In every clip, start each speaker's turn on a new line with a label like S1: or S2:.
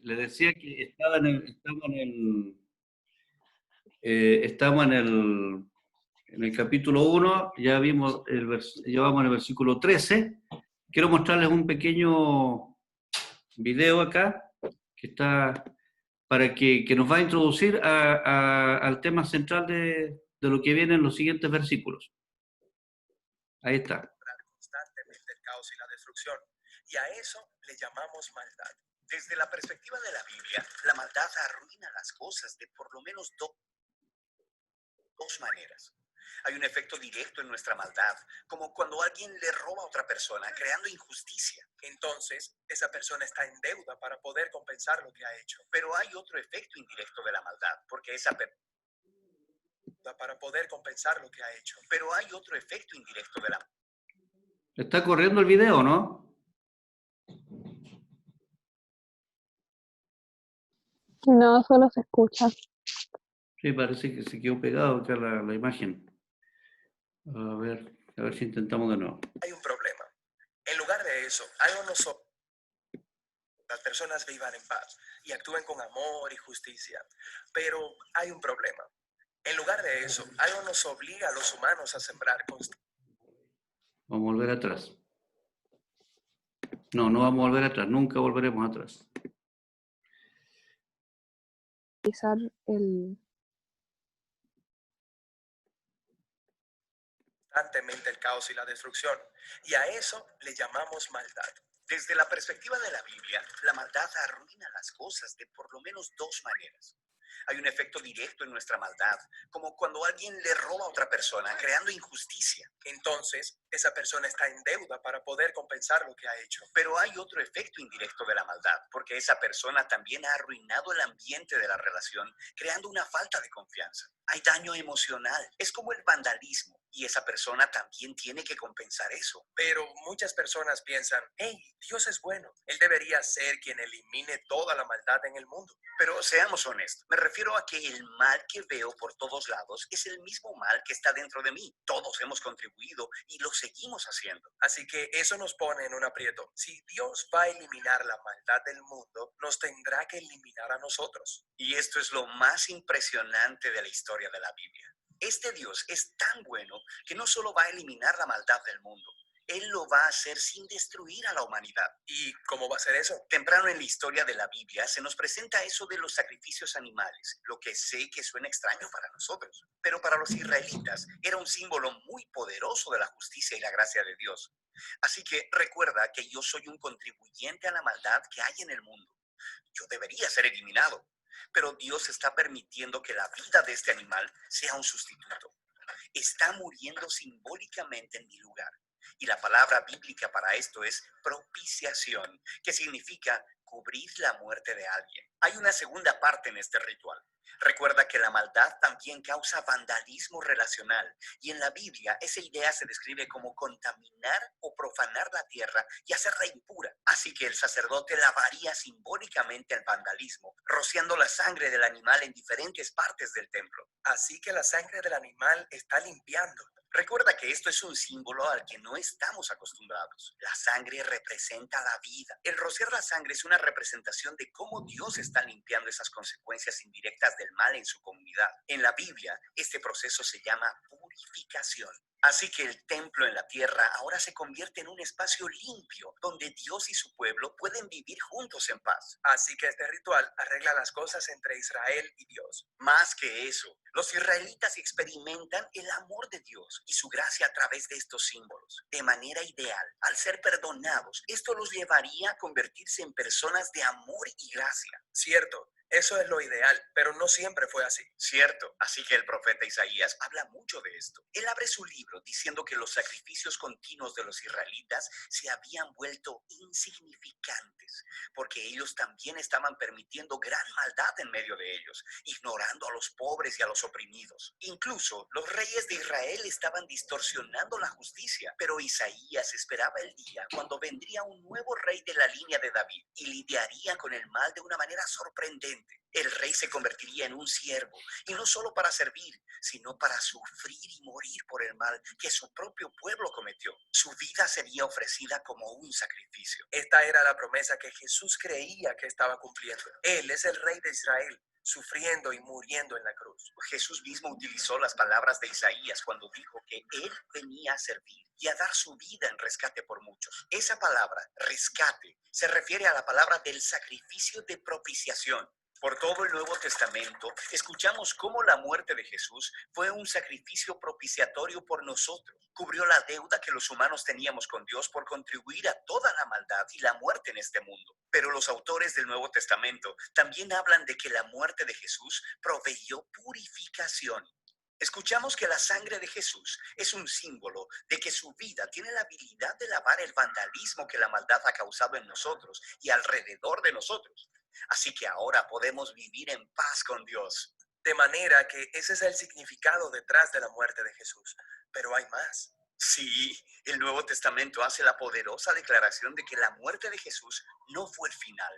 S1: le decía que estamos en el capítulo 1, ya vamos en el versículo 13. Quiero mostrarles un pequeño video acá, que está para que nos va a introducir al tema central de lo que viene en los siguientes versículos. Ahí está.
S2: Constantemente el caos y la destrucción, y a eso le llamamos maldad. Desde la perspectiva de la Biblia, la maldad arruina las cosas de por lo menos dos maneras. Hay un efecto directo en nuestra maldad, como cuando alguien le roba a otra persona, creando injusticia. Entonces, esa persona está en deuda para poder compensar lo que ha hecho. Pero hay otro efecto indirecto de la maldad, porque esa persona para poder compensar lo que ha hecho. Pero hay otro efecto indirecto de la...
S1: Está corriendo el video, ¿no?
S3: No, solo se escucha.
S1: Sí, parece que se quedó pegado acá la imagen. A ver si intentamos de nuevo.
S2: Hay un problema. En lugar de eso, algo nos... Las personas vivan en paz y actúen con amor y justicia. Pero hay un problema. En lugar de eso, algo nos obliga a los humanos a sembrar
S1: Vamos a volver atrás. No vamos a volver atrás, nunca volveremos atrás.
S2: Constantemente el caos y la destrucción, y a eso le llamamos maldad. Desde la perspectiva de la Biblia, la maldad arruina las cosas de por lo menos dos maneras. Hay un efecto directo en nuestra maldad, como cuando alguien le roba a otra persona, creando injusticia. Entonces, esa persona está en deuda para poder compensar lo que ha hecho. Pero hay otro efecto indirecto de la maldad, porque esa persona también ha arruinado el ambiente de la relación, creando una falta de confianza. Hay daño emocional, es como el vandalismo, y esa persona también tiene que compensar eso. Pero muchas personas piensan, hey, Dios es bueno, Él debería ser quien elimine toda la maldad en el mundo. Pero seamos honestos, me refiero a que el mal que veo por todos lados es el mismo mal que está dentro de mí. Todos hemos contribuido y lo seguimos haciendo. Así que eso nos pone en un aprieto. Si Dios va a eliminar la maldad del mundo, nos tendrá que eliminar a nosotros. Y esto es lo más impresionante de la historia de la Biblia. Este Dios es tan bueno que no solo va a eliminar la maldad del mundo, Él lo va a hacer sin destruir a la humanidad. ¿Y cómo va a ser eso? Temprano en la historia de la Biblia se nos presenta eso de los sacrificios animales, lo que sé que suena extraño para nosotros, pero para los israelitas era un símbolo muy poderoso de la justicia y la gracia de Dios. Así que recuerda que yo soy un contribuyente a la maldad que hay en el mundo. Yo debería ser eliminado, pero Dios está permitiendo que la vida de este animal sea un sustituto. Está muriendo simbólicamente en mi lugar. Y la palabra bíblica para esto es propiciación, que significa cubrir la muerte de alguien. Hay una segunda parte en este ritual. Recuerda que la maldad también causa vandalismo relacional, y en la Biblia esa idea se describe como contaminar o profanar la tierra y hacerla impura. Así que el sacerdote lavaría simbólicamente el vandalismo, rociando la sangre del animal en diferentes partes del templo. Así que la sangre del animal está limpiando. Recuerda que esto es un símbolo al que no estamos acostumbrados. La sangre representa la vida. El rociar la sangre es una representación de cómo Dios está limpiando esas consecuencias indirectas del mal en su comunidad. En la Biblia, este proceso se llama purificación. Así que el templo en la tierra ahora se convierte en un espacio limpio, donde Dios y su pueblo pueden vivir juntos en paz. Así que este ritual arregla las cosas entre Israel y Dios. Más que eso, los israelitas experimentan el amor de Dios y su gracia a través de estos símbolos. De manera ideal, al ser perdonados, esto los llevaría a convertirse en personas de amor y gracia. Cierto. Eso es lo ideal, pero no siempre fue así. Cierto, así que el profeta Isaías habla mucho de esto. Él abre su libro diciendo que los sacrificios continuos de los israelitas se habían vuelto insignificantes, porque ellos también estaban permitiendo gran maldad en medio de ellos, ignorando a los pobres y a los oprimidos. Incluso los reyes de Israel estaban distorsionando la justicia, pero Isaías esperaba el día cuando vendría un nuevo rey de la línea de David y lidiaría con el mal de una manera sorprendente. eternamente. El rey se convertiría en un siervo, y no solo para servir, sino para sufrir y morir por el mal que su propio pueblo cometió. Su vida sería ofrecida como un sacrificio.
S4: Esta era la promesa que Jesús creía que estaba cumpliendo. Él es el rey de Israel, sufriendo y muriendo en la cruz.
S2: Jesús mismo utilizó las palabras de Isaías cuando dijo que Él venía a servir y a dar su vida en rescate por muchos. Esa palabra, rescate, se refiere a la palabra del sacrificio de propiciación. Por todo el Nuevo Testamento, escuchamos cómo la muerte de Jesús fue un sacrificio propiciatorio por nosotros. Cubrió la deuda que los humanos teníamos con Dios por contribuir a toda la maldad y la muerte en este mundo. Pero los autores del Nuevo Testamento también hablan de que la muerte de Jesús proveyó purificación. Escuchamos que la sangre de Jesús es un símbolo de que su vida tiene la habilidad de lavar el vandalismo que la maldad ha causado en nosotros y alrededor de nosotros. Así que ahora podemos vivir en paz con Dios.
S4: De manera que ese es el significado detrás de la muerte de Jesús. Pero hay más.
S2: Sí, el Nuevo Testamento hace la poderosa declaración de que la muerte de Jesús no fue el final.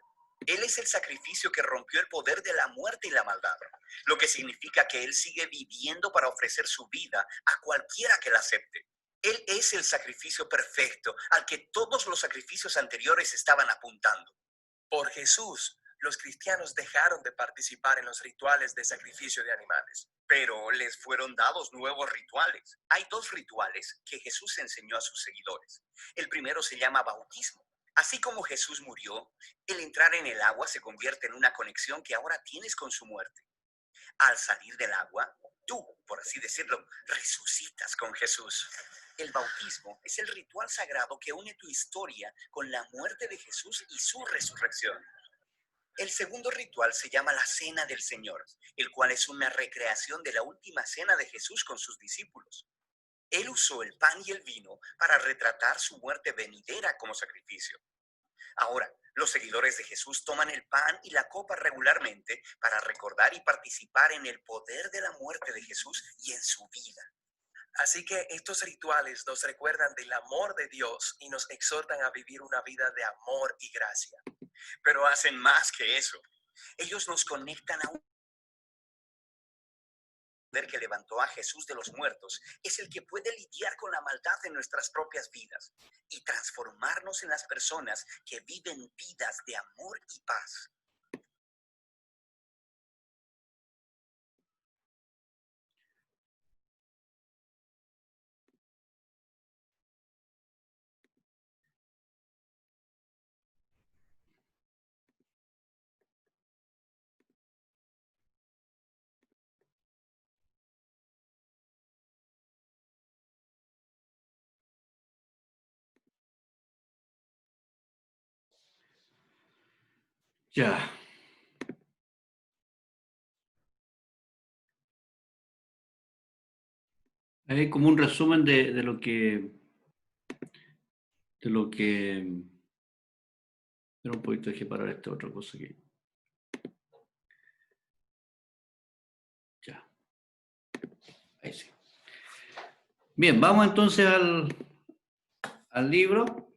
S2: Él es el sacrificio que rompió el poder de la muerte y la maldad, lo que significa que Él sigue viviendo para ofrecer su vida a cualquiera que la acepte. Él es el sacrificio perfecto al que todos los sacrificios anteriores estaban apuntando.
S4: Por Jesús, los cristianos dejaron de participar en los rituales de sacrificio de animales.
S2: Pero les fueron dados nuevos rituales. Hay dos rituales que Jesús enseñó a sus seguidores. El primero se llama bautismo. Así como Jesús murió, el entrar en el agua se convierte en una conexión que ahora tienes con su muerte. Al salir del agua, tú, por así decirlo, resucitas con Jesús. El bautismo es el ritual sagrado que une tu historia con la muerte de Jesús y su resurrección. El segundo ritual se llama la Cena del Señor, el cual es una recreación de la última cena de Jesús con sus discípulos. Él usó el pan y el vino para retratar su muerte venidera como sacrificio. Ahora, los seguidores de Jesús toman el pan y la copa regularmente para recordar y participar en el poder de la muerte de Jesús y en su vida.
S4: Así que estos rituales nos recuerdan del amor de Dios y nos exhortan a vivir una vida de amor y gracia.
S2: Pero hacen más que eso. Ellos nos conectan a un poder que levantó a Jesús de los muertos. Es el que puede lidiar con la maldad en nuestras propias vidas y transformarnos en las personas que viven vidas de amor y paz.
S1: Ya. Hay como un resumen de lo que... Espera un poquito, dejé parar esta otra cosa aquí. Ya. Ahí sí. Bien, vamos entonces al libro.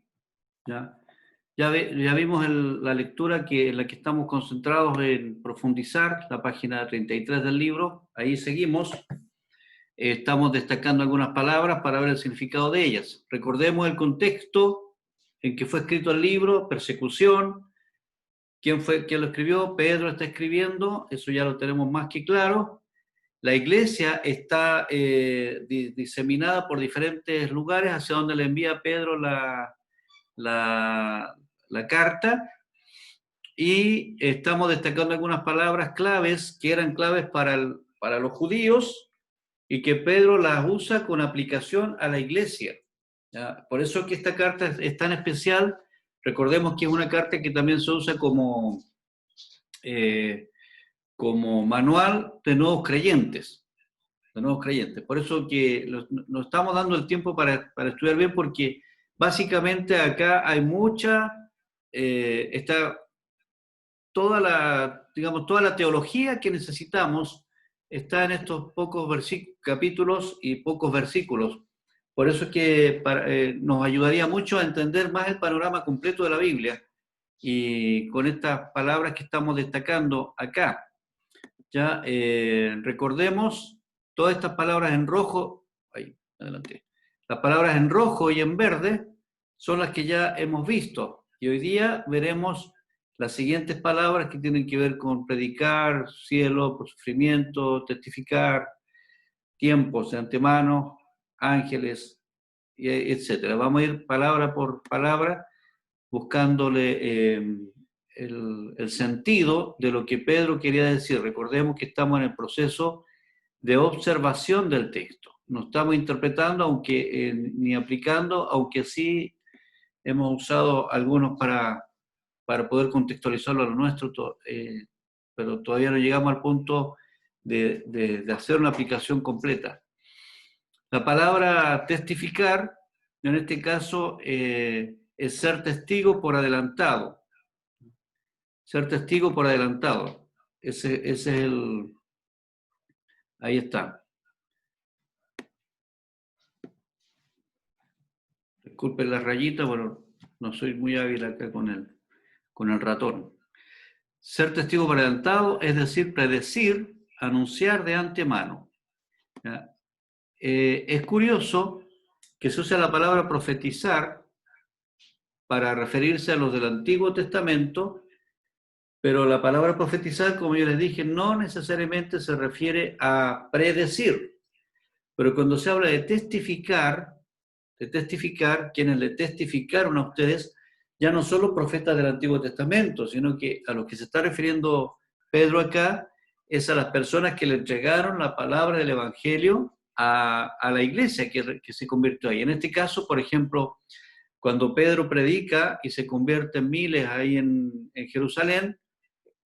S1: Ya vimos la lectura en la que estamos concentrados en profundizar, la página 33 del libro. Ahí seguimos. Estamos destacando algunas palabras para ver el significado de ellas. Recordemos el contexto en que fue escrito el libro, persecución. ¿Quién lo escribió? Pedro está escribiendo, eso ya lo tenemos más que claro. La iglesia está diseminada por diferentes lugares hacia donde le envía Pedro la carta, y estamos destacando algunas palabras claves que eran claves para los judíos y que Pedro las usa con aplicación a la iglesia. ¿Ya? Por eso que esta carta es tan especial. Recordemos que es una carta que también se usa como manual de nuevos creyentes. Por eso que nos estamos dando el tiempo para estudiar bien, porque básicamente acá hay está toda la teología que necesitamos está en estos pocos capítulos y pocos versículos. Por eso es que nos ayudaría mucho a entender más el panorama completo de la Biblia, y con estas palabras que estamos destacando acá. Ya recordemos todas estas palabras en rojo, ahí, adelante. Las palabras en rojo y en verde son las que ya hemos visto. Y hoy día veremos las siguientes palabras que tienen que ver con predicar, cielo, por sufrimiento, testificar, tiempos de antemano, ángeles, etc. Vamos a ir palabra por palabra buscándole el sentido de lo que Pedro quería decir. Recordemos que estamos en el proceso de observación del texto. No estamos interpretando ni aplicando, aunque sí hemos usado algunos para poder contextualizarlo a lo nuestro, pero todavía no llegamos al punto de hacer una aplicación completa. La palabra testificar, en este caso, es ser testigo por adelantado. Ser testigo por adelantado. Ese es el... Ahí está. Disculpen la rayita, bueno, no soy muy hábil acá con el ratón. Ser testigo por adelantado, es decir, predecir, anunciar de antemano. Es curioso que se usa la palabra profetizar para referirse a los del Antiguo Testamento, pero la palabra profetizar, como yo les dije, no necesariamente se refiere a predecir. Pero cuando se habla de testificar, quienes le testificaron a ustedes, ya no solo profetas del Antiguo Testamento, sino que a los que se está refiriendo Pedro acá, es a las personas que le entregaron la palabra del Evangelio a la iglesia que se convirtió ahí. En este caso, por ejemplo, cuando Pedro predica y se convierte en miles ahí en Jerusalén,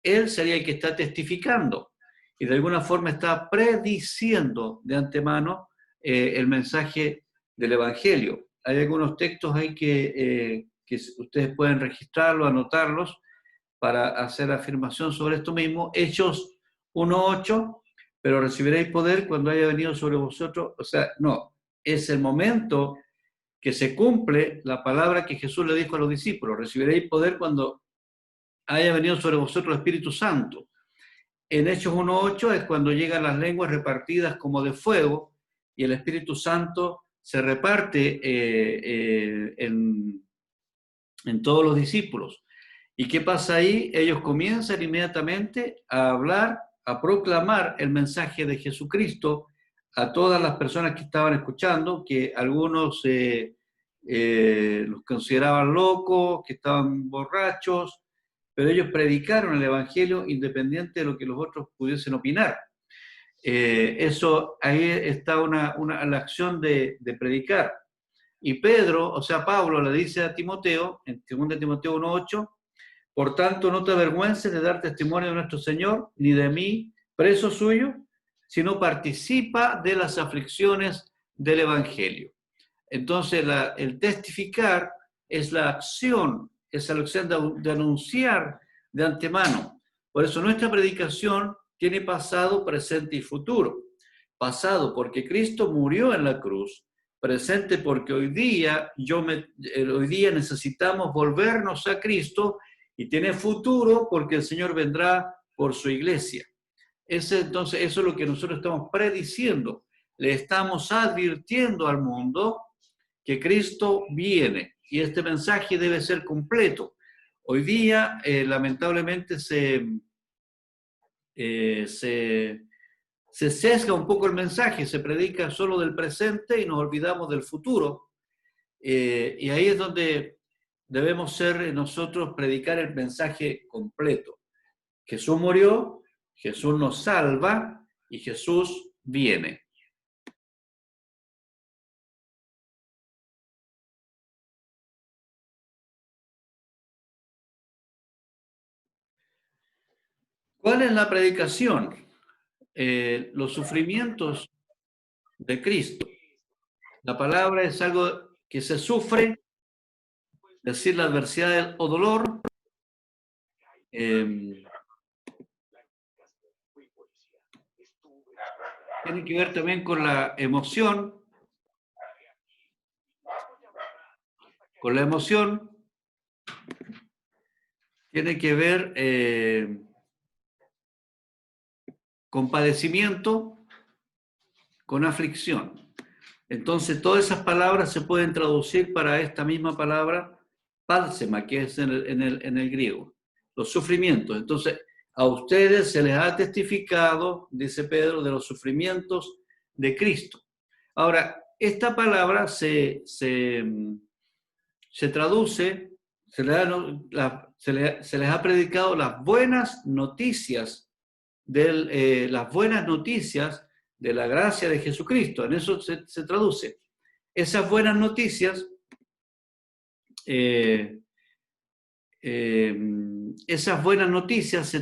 S1: él sería el que está testificando y de alguna forma está prediciendo de antemano el mensaje del Evangelio. Hay algunos textos ahí que ustedes pueden registrarlos, anotarlos, para hacer afirmación sobre esto mismo. Hechos 1:8, pero recibiréis poder cuando haya venido sobre vosotros. O sea, no, es el momento que se cumple la palabra que Jesús le dijo a los discípulos: recibiréis poder cuando haya venido sobre vosotros el Espíritu Santo. En Hechos 1:8 es cuando llegan las lenguas repartidas como de fuego y el Espíritu Santo se reparte en todos los discípulos. ¿Y qué pasa ahí? Ellos comienzan inmediatamente a hablar, a proclamar el mensaje de Jesucristo a todas las personas que estaban escuchando, que algunos los consideraban locos, que estaban borrachos, pero ellos predicaron el Evangelio independiente de lo que los otros pudiesen opinar. Eso, ahí está la acción de predicar. Y Pedro, o sea, Pablo le dice a Timoteo, en 2 Timoteo 1:8, por tanto, no te avergüences de dar testimonio de nuestro Señor, ni de mí, preso suyo, sino participa de las aflicciones del Evangelio. Entonces, el testificar es la acción de anunciar de antemano. Por eso nuestra predicación tiene pasado, presente y futuro. Pasado porque Cristo murió en la cruz, presente porque hoy día necesitamos volvernos a Cristo, y tiene futuro porque el Señor vendrá por su iglesia. Entonces, eso es lo que nosotros estamos prediciendo. Le estamos advirtiendo al mundo que Cristo viene y este mensaje debe ser completo. Hoy día, lamentablemente, se sesga un poco el mensaje, se predica solo del presente y nos olvidamos del futuro. Y ahí es donde debemos ser nosotros, predicar el mensaje completo. Jesús murió, Jesús nos salva y Jesús viene. ¿Cuál es la predicación? Los sufrimientos de Cristo. La palabra es algo que se sufre, es decir, la adversidad o dolor. Tiene que ver también con la emoción. Con la emoción. tiene que ver con padecimiento, con aflicción. Entonces, todas esas palabras se pueden traducir para esta misma palabra, pálsema, que es en el griego, los sufrimientos. Entonces, a ustedes se les ha testificado, dice Pedro, de los sufrimientos de Cristo. Ahora, esta palabra se traduce, se les ha predicado las buenas noticias de la gracia de Jesucristo. En eso se traduce. Esas buenas noticias, se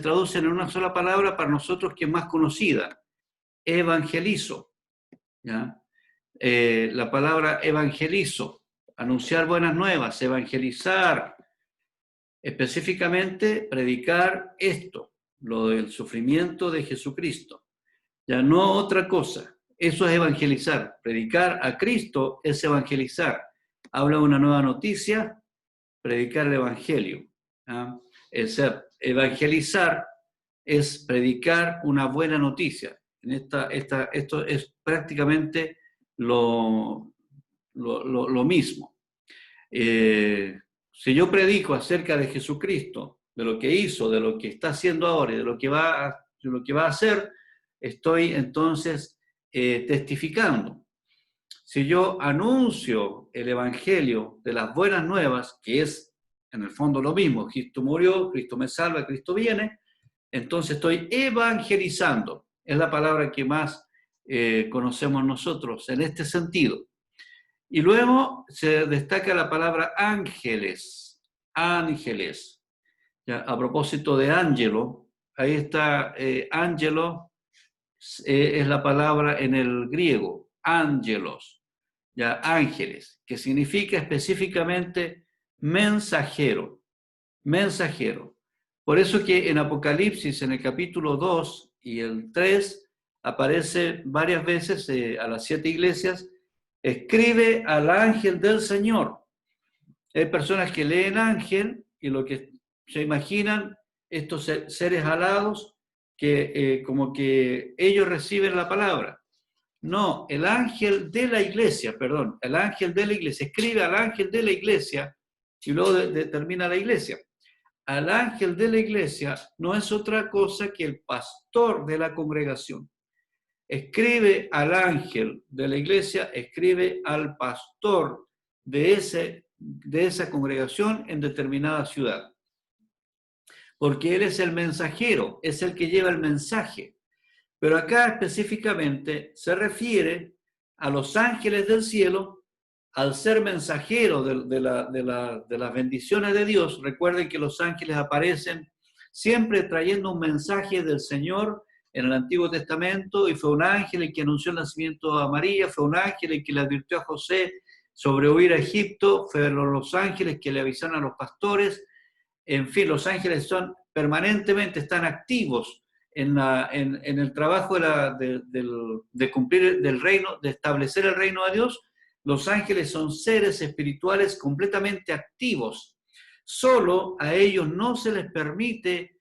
S1: traducen en una sola palabra para nosotros que es más conocida: evangelizo. ¿Ya? La palabra evangelizo, anunciar buenas nuevas, evangelizar, específicamente predicar esto, lo del sufrimiento de Jesucristo. Ya no otra cosa. Eso es evangelizar. Predicar a Cristo es evangelizar. Habla de una nueva noticia, predicar el evangelio. ¿Ah? Evangelizar es predicar una buena noticia. Esto es prácticamente lo mismo. Si yo predico acerca de Jesucristo, de lo que hizo, de lo que está haciendo ahora y de lo que va a hacer, estoy entonces testificando. Si yo anuncio el evangelio de las buenas nuevas, que es en el fondo lo mismo: Cristo murió, Cristo me salva, Cristo viene, entonces estoy evangelizando. Es la palabra que más conocemos nosotros en este sentido. Y luego se destaca la palabra ángeles. Ángeles. Ya, a propósito de ángelo, ahí está ángelo, es la palabra en el griego, ángelos, ya, ángeles, que significa específicamente mensajero, mensajero. Por eso que en Apocalipsis, en el capítulo 2 y el 3, aparece varias veces a las 7 iglesias: escribe al ángel del Señor. Hay personas que leen ángel y lo que se imaginan estos seres alados que como que ellos reciben la palabra. No, el ángel de la iglesia, el ángel de la iglesia, escribe al ángel de la iglesia y luego termina la iglesia. Al ángel de la iglesia no es otra cosa que el pastor de la congregación. Escribe al ángel de la iglesia, escribe al pastor de esa congregación en determinada ciudad. Porque él es el mensajero, es el que lleva el mensaje. Pero acá específicamente se refiere a los ángeles del cielo, al ser mensajero de las bendiciones de Dios. Recuerden que los ángeles aparecen siempre trayendo un mensaje del Señor en el Antiguo Testamento, y fue un ángel el que anunció el nacimiento a María, fue un ángel el que le advirtió a José sobre huir a Egipto, fueron los ángeles que le avisaron a los pastores. En fin, los ángeles permanentemente están activos en el trabajo de cumplir del reino, de establecer el reino de Dios. Los ángeles son seres espirituales completamente activos. Solo a ellos no se les permite,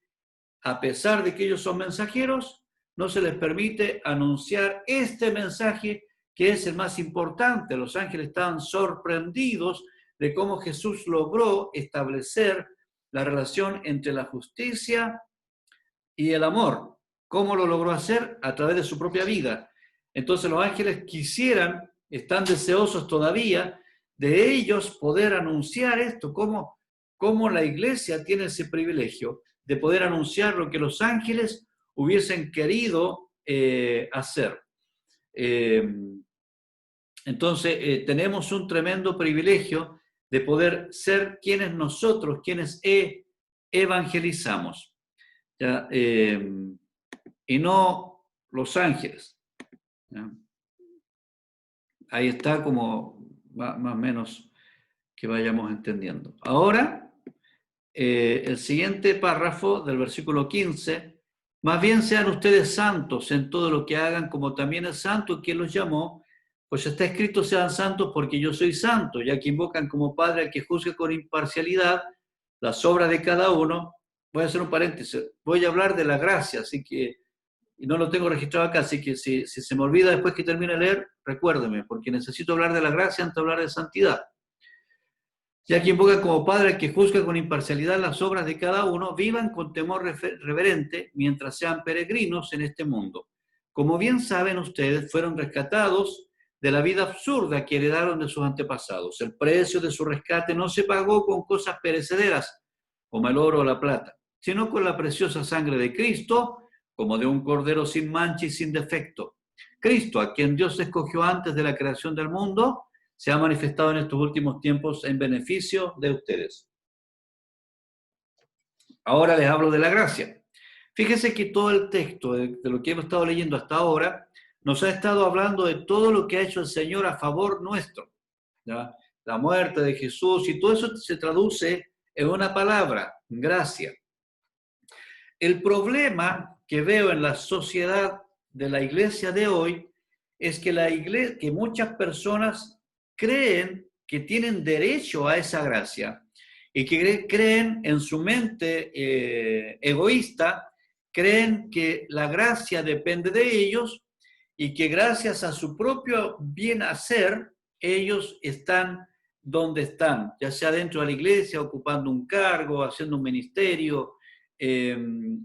S1: a pesar de que ellos son mensajeros, no se les permite anunciar este mensaje que es el más importante. Los ángeles estaban sorprendidos de cómo Jesús logró establecer la relación entre la justicia y el amor. ¿Cómo lo logró hacer? A través de su propia vida. Entonces los ángeles están deseosos todavía de ellos poder anunciar esto, cómo la iglesia tiene ese privilegio de poder anunciar lo que los ángeles hubiesen querido hacer. Entonces tenemos un tremendo privilegio de poder ser quienes evangelizamos, ¿ya? Y no los ángeles, ¿ya? Ahí está, como más o menos que vayamos entendiendo. Ahora, el siguiente párrafo del versículo 15: más bien sean ustedes santos en todo lo que hagan, como también es santo quien los llamó, pues está escrito: sean santos porque yo soy santo, ya que invocan como Padre al que juzgue con imparcialidad las obras de cada uno. voy a hacer un paréntesis, voy a hablar de la gracia, así que, y no lo tengo registrado acá, así que si se me olvida después que termine de leer, recuérdeme, porque necesito hablar de la gracia antes de hablar de santidad. Ya que invoca como Padre que juzga con imparcialidad las obras de cada uno, vivan con temor reverente mientras sean peregrinos en este mundo. Como bien saben ustedes, fueron rescatados de la vida absurda que heredaron de sus antepasados. El precio de su rescate no se pagó con cosas perecederas, como el oro o la plata, sino con la preciosa sangre de Cristo, como de un cordero sin mancha y sin defecto. Cristo, a quien Dios escogió antes de la creación del mundo, se ha manifestado en estos últimos tiempos en beneficio de ustedes. Ahora les hablo de la gracia. Fíjense que todo el texto de lo que hemos estado leyendo hasta ahora nos ha estado hablando de todo lo que ha hecho el Señor a favor nuestro, ¿ya? La muerte de Jesús, y todo eso se traduce en una palabra, gracia. El problema que veo en la sociedad de la iglesia de hoy es que muchas personas creen que tienen derecho a esa gracia y que creen en su mente egoísta, creen que la gracia depende de ellos y que gracias a su propio bien hacer, ellos están donde están, ya sea dentro de la iglesia, ocupando un cargo, haciendo un ministerio,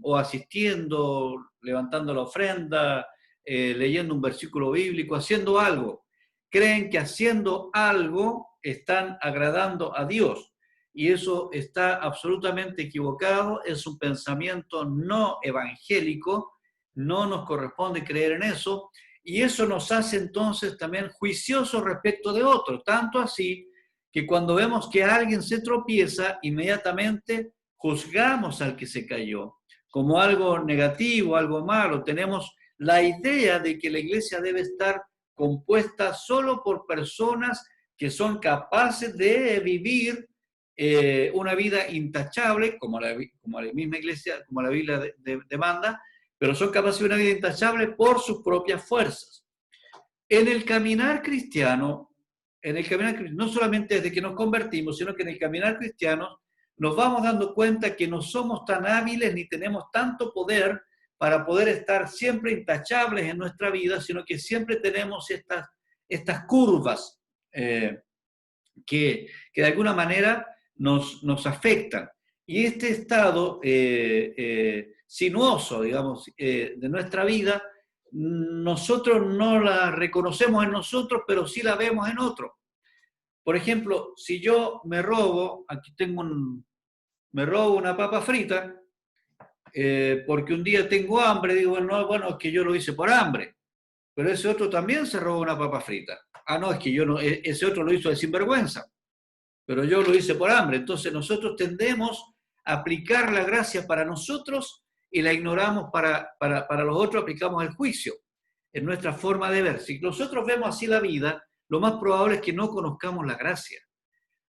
S1: o asistiendo, levantando la ofrenda, leyendo un versículo bíblico, haciendo algo. Creen que haciendo algo están agradando a Dios. Y eso está absolutamente equivocado, es un pensamiento no evangélico, no nos corresponde creer en eso, y eso nos hace entonces también juiciosos respecto de otros, tanto así que cuando vemos que alguien se tropieza, inmediatamente juzgamos al que se cayó como algo negativo, algo malo. Tenemos la idea de que la iglesia debe estar compuesta solo por personas que son capaces de vivir una vida intachable, como la misma iglesia, como la Biblia demanda, pero son capaces de una vida intachable por sus propias fuerzas. En el caminar cristiano, no solamente desde que nos convertimos, sino que en el caminar cristiano nos vamos dando cuenta que no somos tan hábiles ni tenemos tanto poder para poder estar siempre intachables en nuestra vida, sino que siempre tenemos estas curvas que de alguna manera nos afectan. Y este estado sinuoso, digamos, de nuestra vida, nosotros no la reconocemos en nosotros, pero sí la vemos en otros. Por ejemplo, si yo me robo, me robo una papa frita, porque un día tengo hambre, digo, no, bueno, es que yo lo hice por hambre, pero ese otro también se robó una papa frita. Ah, no, es que ese otro lo hizo de sinvergüenza, pero yo lo hice por hambre. Entonces nosotros tendemos a aplicar la gracia para nosotros y la ignoramos para los otros, aplicamos el juicio en nuestra forma de ver. Si nosotros vemos así la vida, lo más probable es que no conozcamos la gracia,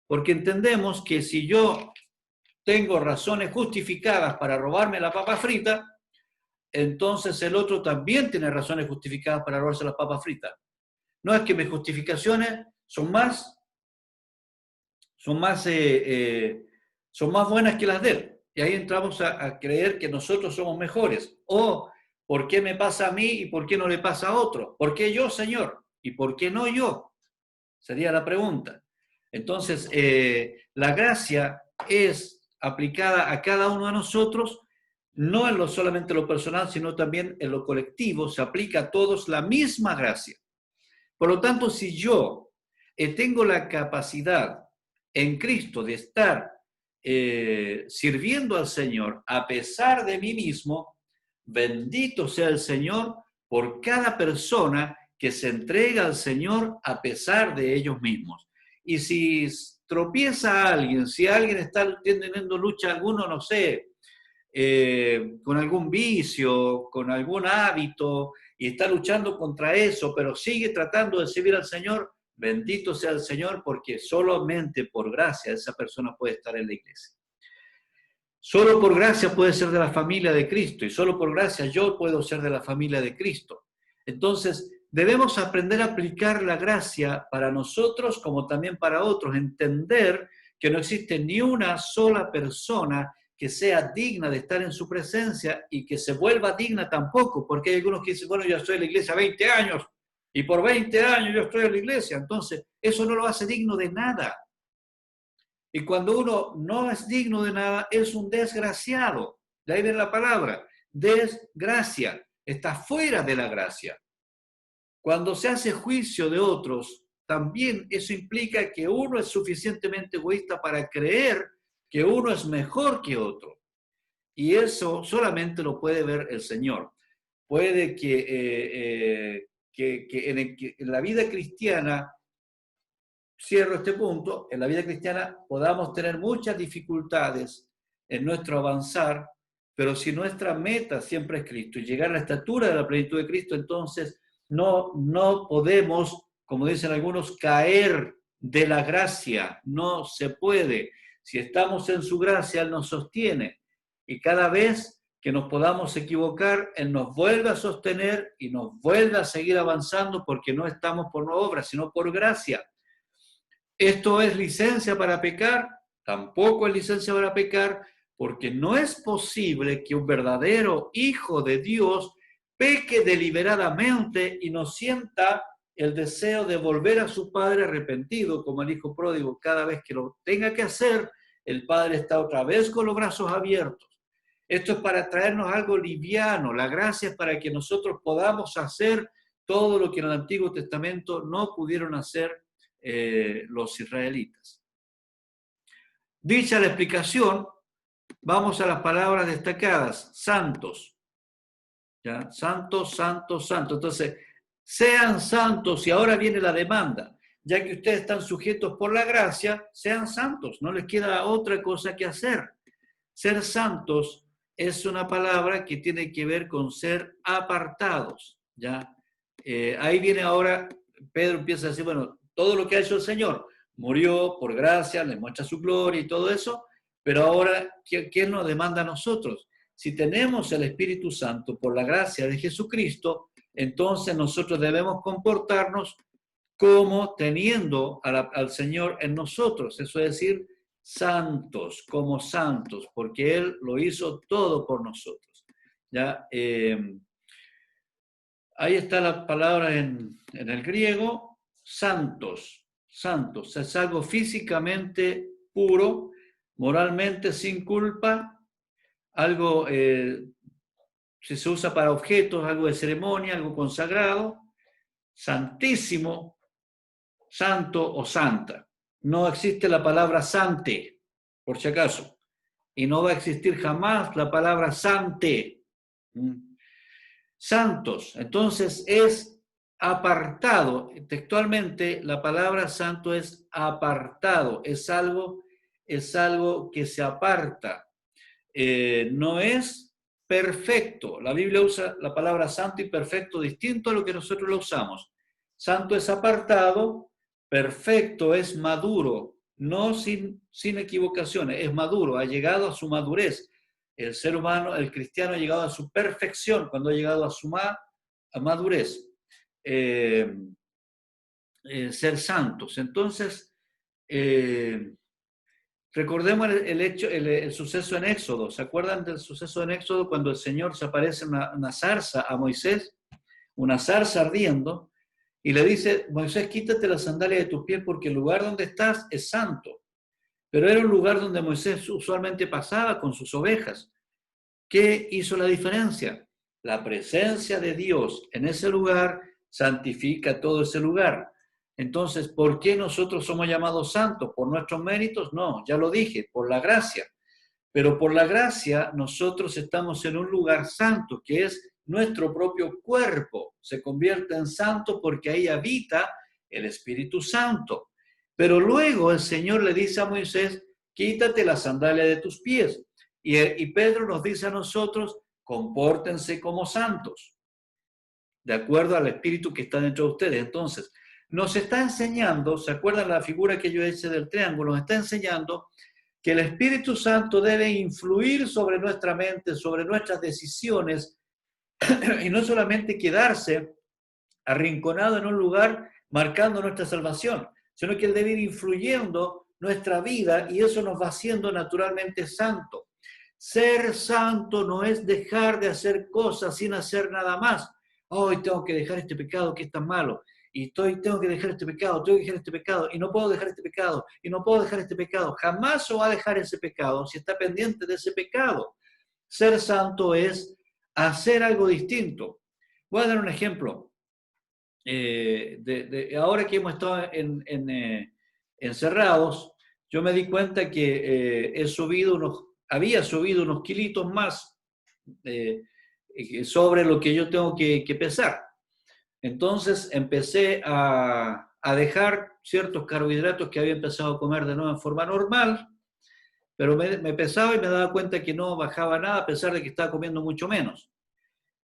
S1: porque entendemos que si yo tengo razones justificadas para robarme la papa frita, entonces el otro también tiene razones justificadas para robarse las papas fritas. No es que mis justificaciones son más buenas que las de él. Y ahí entramos a creer que nosotros somos mejores. O, ¿por qué me pasa a mí y por qué no le pasa a otro? ¿Por qué yo, Señor? ¿Y por qué no yo? Sería la pregunta. Entonces, la gracia es aplicada a cada uno de nosotros, no en solamente lo personal, sino también en lo colectivo. Se aplica a todos la misma gracia. Por lo tanto, si yo tengo la capacidad en Cristo de estar sirviendo al Señor a pesar de mí mismo, bendito sea el Señor por cada persona que se entrega al Señor a pesar de ellos mismos. Y si tropieza a alguien, si alguien está teniendo lucha alguno, no sé, con algún vicio, con algún hábito, y está luchando contra eso, pero sigue tratando de servir al Señor, bendito sea el Señor, porque solamente por gracia esa persona puede estar en la iglesia. Solo por gracia puede ser de la familia de Cristo, y solo por gracia yo puedo ser de la familia de Cristo. Entonces, debemos aprender a aplicar la gracia para nosotros como también para otros, entender que no existe ni una sola persona que sea digna de estar en su presencia y que se vuelva digna tampoco, porque hay algunos que dicen, bueno, yo estoy en la iglesia 20 años y por 20 años yo estoy en la iglesia, entonces eso no lo hace digno de nada. Y cuando uno no es digno de nada, es un desgraciado. De ahí viene la palabra, desgracia, está fuera de la gracia. Cuando se hace juicio de otros, también eso implica que uno es suficientemente egoísta para creer que uno es mejor que otro. Y eso solamente lo puede ver el Señor. Puede que en la vida cristiana, cierro este punto, en la vida cristiana podamos tener muchas dificultades en nuestro avanzar, pero si nuestra meta siempre es Cristo y llegar a la estatura de la plenitud de Cristo, entonces no podemos, como dicen algunos, caer de la gracia. No se puede. Si estamos en su gracia, Él nos sostiene. Y cada vez que nos podamos equivocar, Él nos vuelve a sostener y nos vuelve a seguir avanzando porque no estamos por obra, sino por gracia. ¿Esto es licencia para pecar? Tampoco es licencia para pecar, porque no es posible que un verdadero hijo de Dios peque deliberadamente y no sienta el deseo de volver a su padre arrepentido, como el hijo pródigo. Cada vez que lo tenga que hacer, el padre está otra vez con los brazos abiertos. Esto es para traernos algo liviano. La gracia es para que nosotros podamos hacer todo lo que en el Antiguo Testamento no pudieron hacer los israelitas. Dicha la explicación, vamos a las palabras destacadas. Santos. ¿Ya? Santos, santos, santos. Entonces, sean santos, y ahora viene la demanda. Ya que ustedes están sujetos por la gracia, sean santos. No les queda otra cosa que hacer. Ser santos es una palabra que tiene que ver con ser apartados. ¿Ya? Ahí viene ahora, Pedro empieza a decir, bueno, todo lo que ha hecho el Señor, murió por gracia, le muestra su gloria y todo eso, pero ahora, ¿qué nos demanda a nosotros? Si tenemos el Espíritu Santo por la gracia de Jesucristo, entonces nosotros debemos comportarnos como teniendo al Señor en nosotros, eso es decir, santos, como santos, porque Él lo hizo todo por nosotros. ¿Ya? Ahí está la palabra en el griego, santos, santos, es algo físicamente puro, moralmente sin culpa, algo, si se usa para objetos, algo de ceremonia, algo consagrado, santísimo, santo o santa. No existe la palabra sante, por si acaso, y no va a existir jamás la palabra sante. Santos, entonces es apartado. Textualmente la palabra santo es apartado, es algo que se aparta. No es perfecto. La Biblia usa la palabra santo y perfecto distinto a lo que nosotros lo usamos. Santo es apartado, perfecto es maduro, no sin equivocaciones, es maduro, ha llegado a su madurez. El ser humano, el cristiano ha llegado a su perfección cuando ha llegado a su madurez. Ser santos. Entonces, recordemos el suceso en Éxodo. ¿Se acuerdan del suceso en Éxodo cuando el Señor se aparece en una zarza a Moisés? Una zarza ardiendo, y le dice, Moisés, quítate las sandalias de tus pies porque el lugar donde estás es santo. Pero era un lugar donde Moisés usualmente pasaba con sus ovejas. ¿Qué hizo la diferencia? La presencia de Dios en ese lugar santifica todo ese lugar. Entonces, ¿por qué nosotros somos llamados santos? ¿Por nuestros méritos? No, ya lo dije, por la gracia. Pero por la gracia nosotros estamos en un lugar santo, que es nuestro propio cuerpo. Se convierte en santo porque ahí habita el Espíritu Santo. Pero luego el Señor le dice a Moisés, quítate la sandalia de tus pies. Y Pedro nos dice a nosotros, compórtense como santos, de acuerdo al Espíritu que está dentro de ustedes. Entonces, nos está enseñando, ¿se acuerdan la figura que yo hice del triángulo? Nos está enseñando que el Espíritu Santo debe influir sobre nuestra mente, sobre nuestras decisiones, y no solamente quedarse arrinconado en un lugar marcando nuestra salvación, sino que Él debe ir influyendo nuestra vida y eso nos va haciendo naturalmente santo. Ser santo no es dejar de hacer cosas sin hacer nada más. Hoy tengo que dejar este pecado que es tan malo. Y tengo que dejar este pecado, tengo que dejar este pecado, y no puedo dejar este pecado, y no puedo dejar este pecado. Jamás se va a dejar ese pecado si está pendiente de ese pecado. Ser santo es hacer algo distinto. Voy a dar un ejemplo. Ahora que hemos estado encerrados, yo me di cuenta que había subido unos kilitos más sobre lo que yo tengo que pesar. Entonces empecé a dejar ciertos carbohidratos que había empezado a comer de nuevo en forma normal, pero me pesaba y me daba cuenta que no bajaba nada a pesar de que estaba comiendo mucho menos.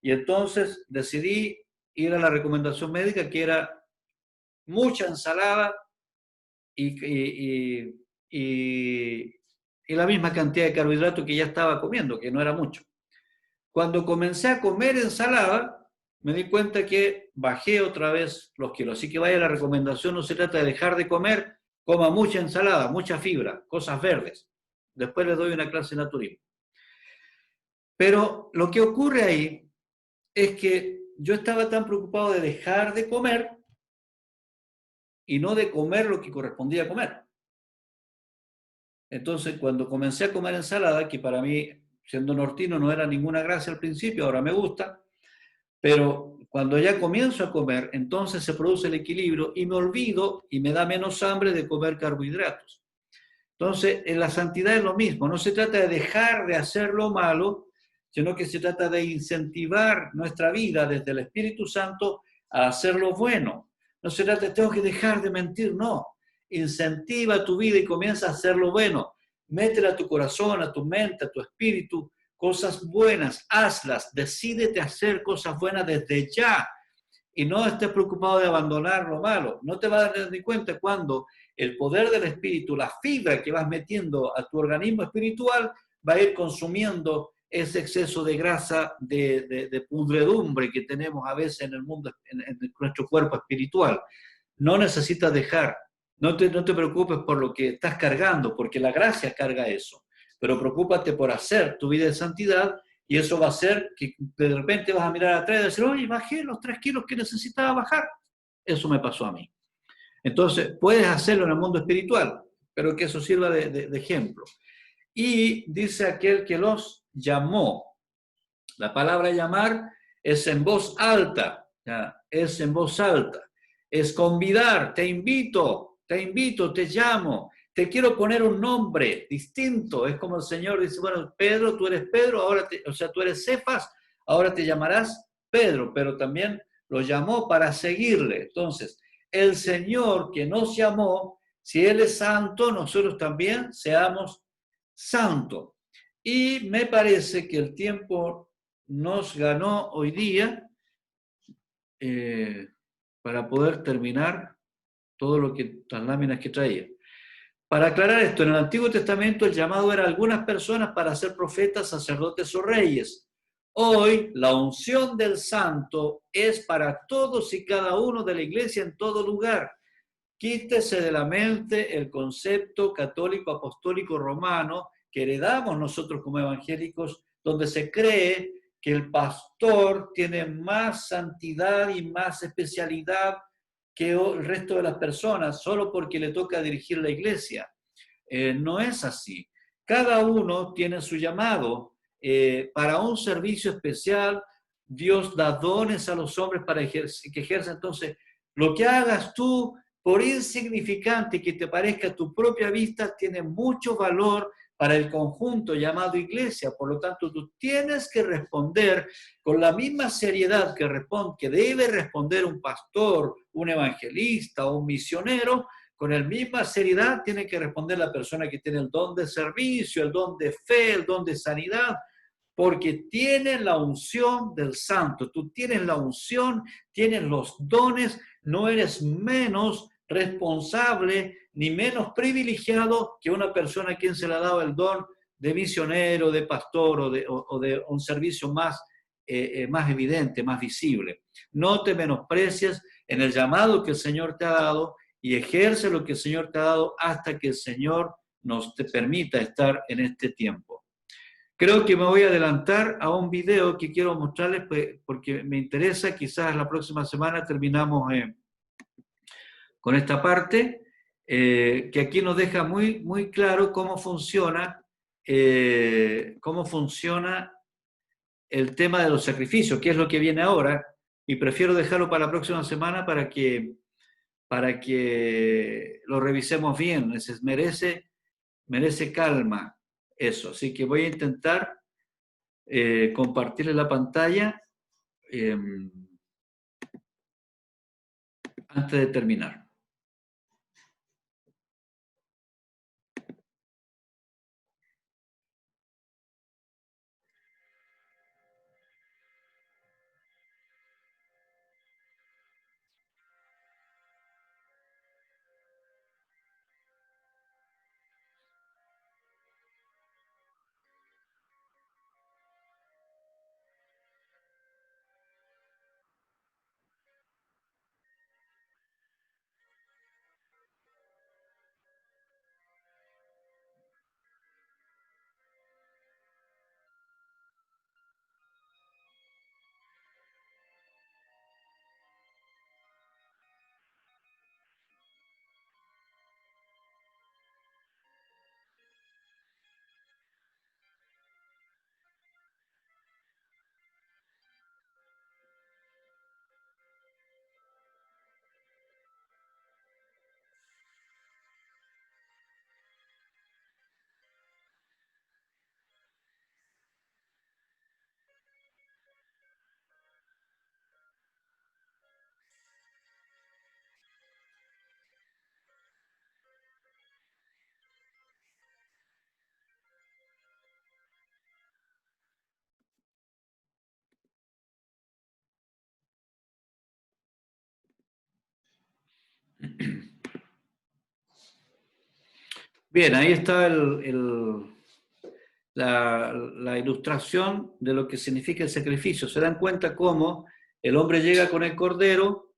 S1: Y entonces decidí ir a la recomendación médica, que era mucha ensalada y la misma cantidad de carbohidratos que ya estaba comiendo, que no era mucho. Cuando comencé a comer ensalada, me di cuenta que bajé otra vez los kilos. Así que vaya, la recomendación no se trata de dejar de comer, coma mucha ensalada, mucha fibra, cosas verdes. Después les doy una clase de naturismo. Pero lo que ocurre ahí es que yo estaba tan preocupado de dejar de comer y no de comer lo que correspondía comer. Entonces, cuando comencé a comer ensalada, que para mí, siendo nortino, no era ninguna gracia al principio, ahora me gusta, pero cuando ya comienzo a comer, entonces se produce el equilibrio y me olvido y me da menos hambre de comer carbohidratos. Entonces, en la santidad es lo mismo, no se trata de dejar de hacer lo malo, sino que se trata de incentivar nuestra vida desde el Espíritu Santo a hacer lo bueno. No se trata de tengo que dejar de mentir, no. Incentiva tu vida y comienza a hacer lo bueno. Métele a tu corazón, a tu mente, a tu espíritu, cosas buenas, hazlas, decídete a hacer cosas buenas desde ya y no estés preocupado de abandonar lo malo. No te vas a dar ni cuenta cuando el poder del espíritu, la fibra que vas metiendo a tu organismo espiritual va a ir consumiendo ese exceso de grasa, de pudredumbre que tenemos a veces en el mundo, en nuestro cuerpo espiritual. No necesitas dejar, no te preocupes por lo que estás cargando, porque la gracia carga eso. Pero preocúpate por hacer tu vida de santidad y eso va a hacer que de repente vas a mirar atrás y decir, oye, bajé los 3 kilos que necesitaba bajar. Eso me pasó a mí. Entonces, puedes hacerlo en el mundo espiritual, pero que eso sirva de ejemplo. Y dice aquel que los llamó. La palabra llamar es en voz alta, ¿ya? Es en voz alta. Es convidar, te invito, te llamo. Te quiero poner un nombre distinto. Es como el Señor dice, bueno, Pedro, tú eres Pedro, tú eres Cefas, ahora te llamarás Pedro, pero también lo llamó para seguirle. Entonces, el Señor que nos llamó, si Él es santo, nosotros también seamos santos. Y me parece que el tiempo nos ganó hoy día para poder terminar todo lo que las láminas que traía. Para aclarar esto, en el Antiguo Testamento el llamado era a algunas personas para ser profetas, sacerdotes o reyes. Hoy la unción del santo es para todos y cada uno de la iglesia en todo lugar. Quítese de la mente el concepto católico, apostólico, romano que heredamos nosotros como evangélicos, donde se cree que el pastor tiene más santidad y más especialidad que el resto de las personas, solo porque le toca dirigir la iglesia. No es así. Cada uno tiene su llamado para un servicio especial. Dios da dones a los hombres para que ejerzan. Entonces, lo que hagas tú, por insignificante que te parezca a tu propia vista, tiene mucho valor para el conjunto llamado iglesia. Por lo tanto, tú tienes que responder con la misma seriedad que debe responder un pastor, un evangelista o un misionero. Con la misma seriedad tiene que responder la persona que tiene el don de servicio, el don de fe, el don de sanidad, porque tienen la unción del santo. Tú tienes la unción, tienes los dones, no eres menos responsable ni menos privilegiado que una persona a quien se le ha dado el don de misionero, de pastor o de un servicio más evidente, más visible. No te menosprecies en el llamado que el Señor te ha dado y ejerce lo que el Señor te ha dado hasta que el Señor te permita estar en este tiempo. Creo que me voy a adelantar a un video que quiero mostrarles pues, porque me interesa. Quizás la próxima semana terminamos con esta parte, que aquí nos deja muy, muy claro cómo funciona el tema de los sacrificios, que es lo que viene ahora, y prefiero dejarlo para la próxima semana para que lo revisemos bien. Merece calma eso. Así que voy a intentar compartirle la pantalla antes de terminar. Bien, ahí está la ilustración de lo que significa el sacrificio. Se dan cuenta cómo el hombre llega con el cordero,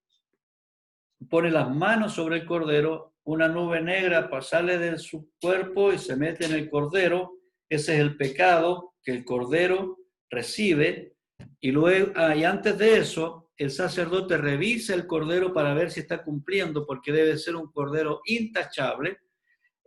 S1: pone las manos sobre el cordero, una nube negra sale de su cuerpo y se mete en el cordero. Ese es el pecado que el cordero recibe. Y luego, y antes de eso, el sacerdote revisa el cordero para ver si está cumpliendo, porque debe ser un cordero intachable.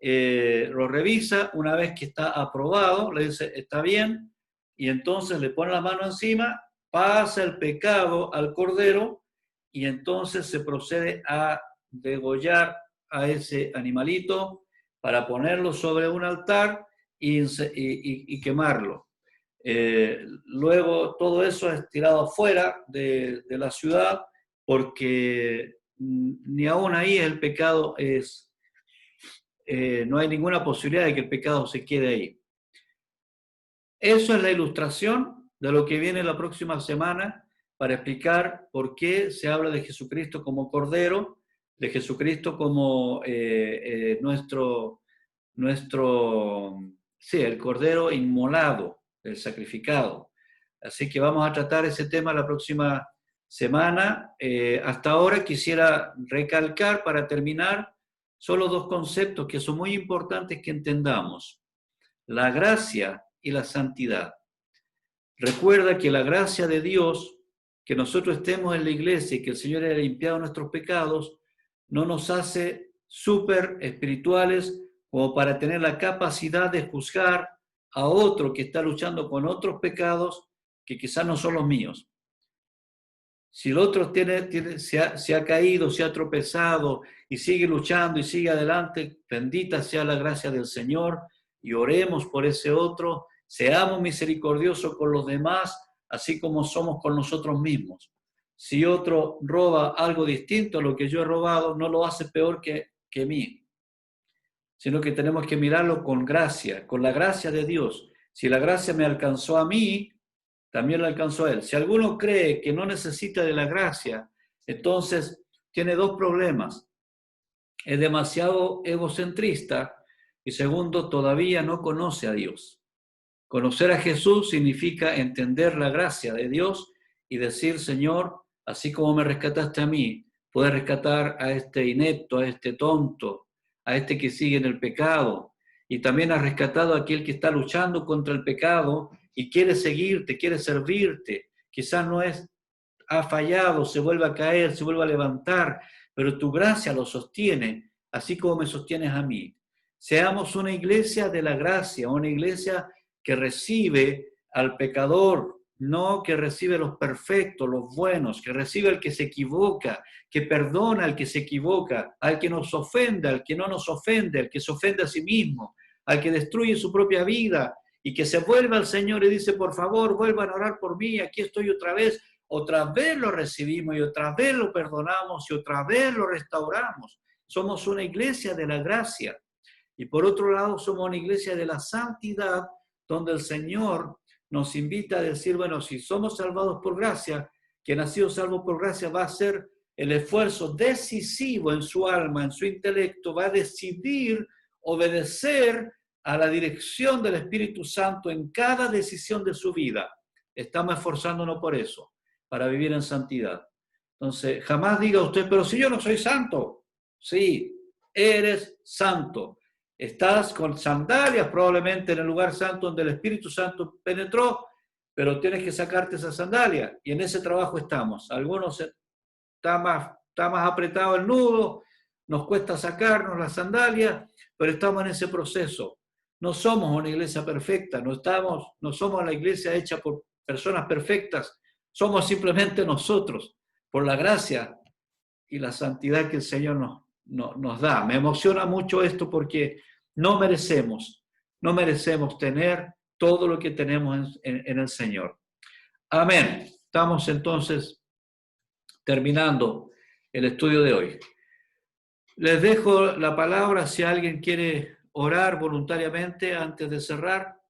S1: Lo revisa, una vez que está aprobado, le dice, está bien, y entonces le pone la mano encima, pasa el pecado al cordero, y entonces se procede a degollar a ese animalito para ponerlo sobre un altar y quemarlo. Luego todo eso es tirado afuera de la ciudad, porque ni aún ahí el pecado no hay ninguna posibilidad de que el pecado se quede ahí. Eso es la ilustración de lo que viene la próxima semana para explicar por qué se habla de Jesucristo como Cordero, de Jesucristo como el Cordero inmolado, el sacrificado. Así que vamos a tratar ese tema la próxima semana. Hasta ahora quisiera recalcar, para terminar, solo dos conceptos que son muy importantes que entendamos: la gracia y la santidad. Recuerda que la gracia de Dios, que nosotros estemos en la iglesia y que el Señor haya limpiado nuestros pecados, no nos hace súper espirituales como para tener la capacidad de juzgar a otro que está luchando con otros pecados que quizás no son los míos. Si el otro se ha caído, se ha tropezado y sigue luchando y sigue adelante, bendita sea la gracia del Señor, y oremos por ese otro. Seamos misericordiosos con los demás, así como somos con nosotros mismos. Si otro roba algo distinto a lo que yo he robado, no lo hace peor que mí, sino que tenemos que mirarlo con gracia, con la gracia de Dios. Si la gracia me alcanzó a mí, también lo alcanzó a él. Si alguno cree que no necesita de la gracia, entonces tiene dos problemas: es demasiado egocentrista, y segundo, todavía no conoce a Dios. Conocer a Jesús significa entender la gracia de Dios y decir, Señor, así como me rescataste a mí, puedes rescatar a este inepto, a este tonto, a este que sigue en el pecado, y también has rescatado a aquel que está luchando contra el pecado y quiere seguirte, quiere servirte. Quizás ha fallado, se vuelve a caer, se vuelve a levantar, pero tu gracia lo sostiene, así como me sostienes a mí. Seamos una iglesia de la gracia, una iglesia que recibe al pecador, no que recibe los perfectos, los buenos, que recibe al que se equivoca, que perdona al que se equivoca, al que nos ofende, al que no nos ofende, al que se ofende a sí mismo, al que destruye su propia vida y que se vuelve al Señor y dice, por favor, vuelvan a orar por mí, aquí estoy otra vez lo recibimos y otra vez lo perdonamos y otra vez lo restauramos. Somos una iglesia de la gracia. Y por otro lado, somos una iglesia de la santidad, donde el Señor nos invita a decir, bueno, si somos salvados por gracia, quien ha sido salvo por gracia va a hacer el esfuerzo decisivo en su alma, en su intelecto, va a decidir obedecer a la dirección del Espíritu Santo en cada decisión de su vida. Estamos esforzándonos por eso, para vivir en santidad. Entonces, jamás diga usted, pero si yo no soy santo. Sí, eres santo. Estás con sandalias probablemente en el lugar santo donde el Espíritu Santo penetró, pero tienes que sacarte esas sandalias. Y en ese trabajo estamos. Algunos está más apretado el nudo, nos cuesta sacarnos las sandalias, pero estamos en ese proceso. No somos una iglesia perfecta, no somos la iglesia hecha por personas perfectas, somos simplemente nosotros, por la gracia y la santidad que el Señor nos da. Me emociona mucho esto porque no merecemos tener todo lo que tenemos en el Señor. Amén. Estamos entonces terminando el estudio de hoy. Les dejo la palabra si alguien quiere orar voluntariamente antes de cerrar.